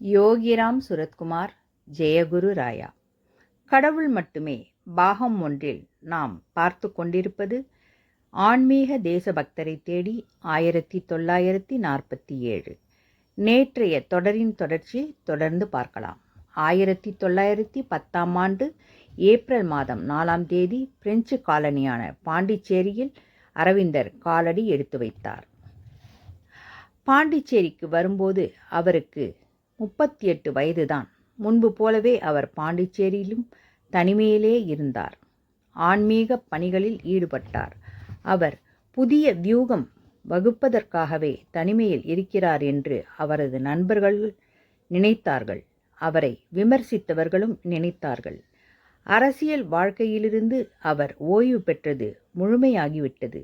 யோகிராம் சுரத்குமார். ஜெயகுரு ராயா. கடவுள் மட்டுமே பாகம் 1இல் நாம் பார்த்து கொண்டிருப்பது ஆன்மீக தேசபக்தரை தேடி 1947. நேற்றைய தொடரின் தொடர்ச்சியை தொடர்ந்து பார்க்கலாம். 1910ஆம் ஆண்டு ஏப்ரல் மாதம் 4ஆம் தேதி பிரெஞ்சு காலனியான பாண்டிச்சேரியில் அரவிந்தர் காலடி எடுத்து வைத்தார். பாண்டிச்சேரிக்கு வரும்போது அவருக்கு 38 வயதுதான். முன்பு போலவே அவர் பாண்டிச்சேரியிலும் தனிமையிலே இருந்தார். ஆன்மீக பணிகளில் ஈடுபட்டார். அவர் புதிய வியூகம் வகுப்பதற்காகவே தனிமையில் இருக்கிறார் என்று அவரது நண்பர்கள் நினைத்தார்கள். அவரை விமர்சித்தவர்களும் நினைத்தார்கள். அரசியல் வாழ்க்கையிலிருந்து அவர் ஓய்வு பெற்றது முழுமையாகிவிட்டது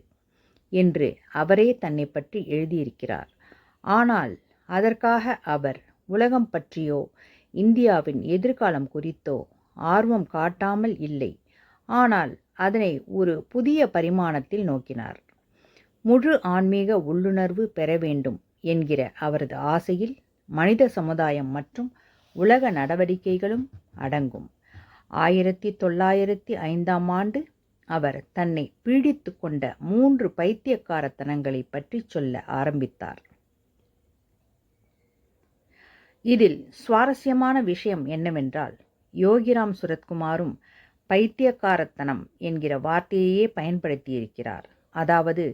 என்று அவரே தன்னை பற்றி எழுதியிருக்கிறார். ஆனால் அதற்காக அவர் உலகம் பற்றியோ இந்தியாவின் எதிர்காலம் குறித்தோ ஆர்வம் காட்டாமல் இல்லை. ஆனால் அதனை ஒரு புதிய பரிமாணத்தில் நோக்கினார். முழு ஆன்மீக உள்ளுணர்வு பெற வேண்டும் என்கிற அவரது ஆசையில் மனித சமுதாயம் மற்றும் உலக நடவடிக்கைகளும் அடங்கும். 1905ஆம் ஆண்டு அவர் தன்னை பீடித்து கொண்ட 3 பைத்தியக்காரத்தனங்களை பற்றி சொல்ல ஆரம்பித்தார். இதில் சுவாரஸ்யமான விஷயம் என்னவென்றால், யோகிராம் சுரத்குமாரும் பைத்தியக்காரத்தனம் என்கிற வார்த்தையையே பயன்படுத்தியிருக்கிறார். அதாவது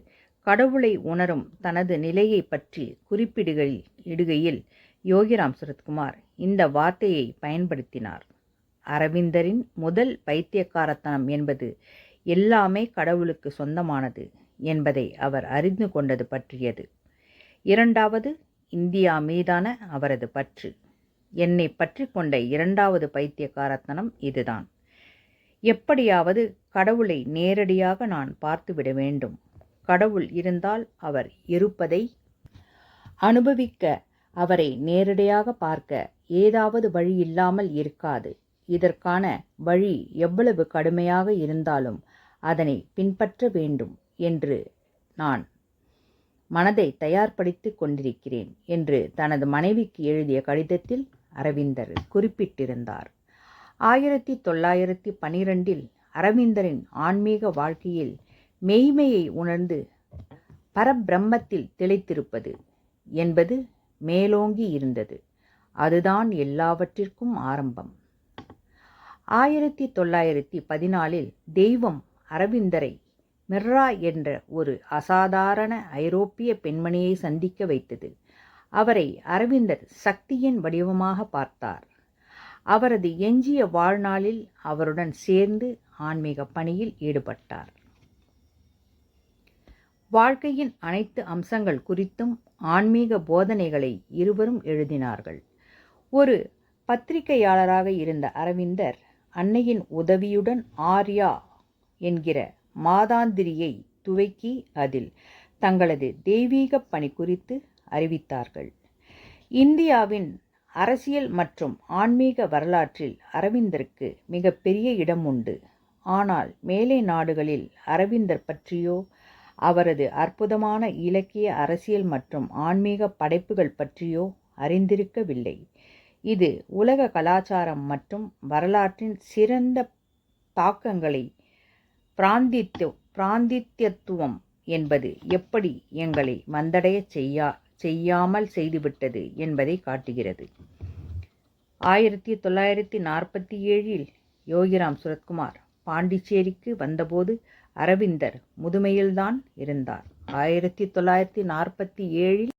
கடவுளை உணரும் தனது நிலையை பற்றி குறிப்பிடுகையில் யோகிராம் சுரத்குமார் இந்த வார்த்தையை பயன்படுத்தினார். அரவிந்தரின் முதல் பைத்தியக்காரத்தனம் என்பது எல்லாமே கடவுளுக்கு சொந்தமானது என்பதை அவர் அறிந்து கொண்டது பற்றியது. இரண்டாவது, இந்தியா மீதான அவரது பற்று. என்னை பற்றி கொண்ட இரண்டாவது பைத்தியக்காரத்தனம் இதுதான். எப்படியாவது கடவுளை நேரடியாக நான் பார்த்துவிட வேண்டும். கடவுள் இருந்தால் அவர் இருப்பதை அனுபவிக்க அவரை நேரடியாக பார்க்க ஏதாவது வழி இல்லாமல் இருக்காது. இதற்கான வழி எவ்வளவு கடுமையாக இருந்தாலும் அதனை பின்பற்ற வேண்டும் என்று நான் மனதை தயார்படுத்தி கொண்டிருக்கிறேன் என்று தனது மனைவிக்கு எழுதிய கடிதத்தில் அரவிந்தர் குறிப்பிட்டிருந்தார். 1912இல் அரவிந்தரின் ஆன்மீக வாழ்க்கையில் மெய்மையை உணர்ந்து பரபிரம்மத்தில் திளைத்திருப்பது என்பது மேலோங்கி இருந்தது. அதுதான் எல்லாவற்றிற்கும் ஆரம்பம். 1914இல் தெய்வம் அரவிந்தரை மிர்ரா என்ற ஒரு அசாதாரண ஐரோப்பிய பெண்மணியை சந்திக்க வைத்தது. அவரை அரவிந்தர் சக்தியின் வடிவமாக பார்த்தார். அவரது எஞ்சிய வாழ்நாளில் அவருடன் சேர்ந்து ஆன்மீக பணியில் ஈடுபட்டார். வாழ்க்கையின் அனைத்து அம்சங்கள் குறித்தும் ஆன்மீக போதனைகளை இருவரும் எழுதினார்கள். ஒரு பத்திரிகையாளராக இருந்த அரவிந்தர் அன்னையின் உதவியுடன் ஆர்யா என்கிற மாதாந்திரியை துவக்கி அதில் தங்களது தெய்வீக பணி குறித்து அறிவித்தார்கள். இந்தியாவின் அரசியல் மற்றும் ஆன்மீக வரலாற்றில் அரவிந்தருக்கு மிகப்பெரிய இடம் உண்டு. ஆனால் மேலை நாடுகளில் அரவிந்தர் பற்றியோ அவரது அற்புதமான இலக்கிய, அரசியல் மற்றும் ஆன்மீக படைப்புகள் பற்றியோ அறிந்திருக்கவில்லை. இது உலக கலாச்சாரம் மற்றும் வரலாற்றின் சிறந்த தாக்கங்களை பிராந்தியத்துவம் என்பது எப்படி எங்களை வந்தடைய செய்யாமல் செய்துவிட்டது என்பதை காட்டுகிறது. 1947இல் யோகிராம் சுரத்குமார் பாண்டிச்சேரிக்கு வந்தபோது அரவிந்தர் முதுமையில்தான் இருந்தார். 1947இல்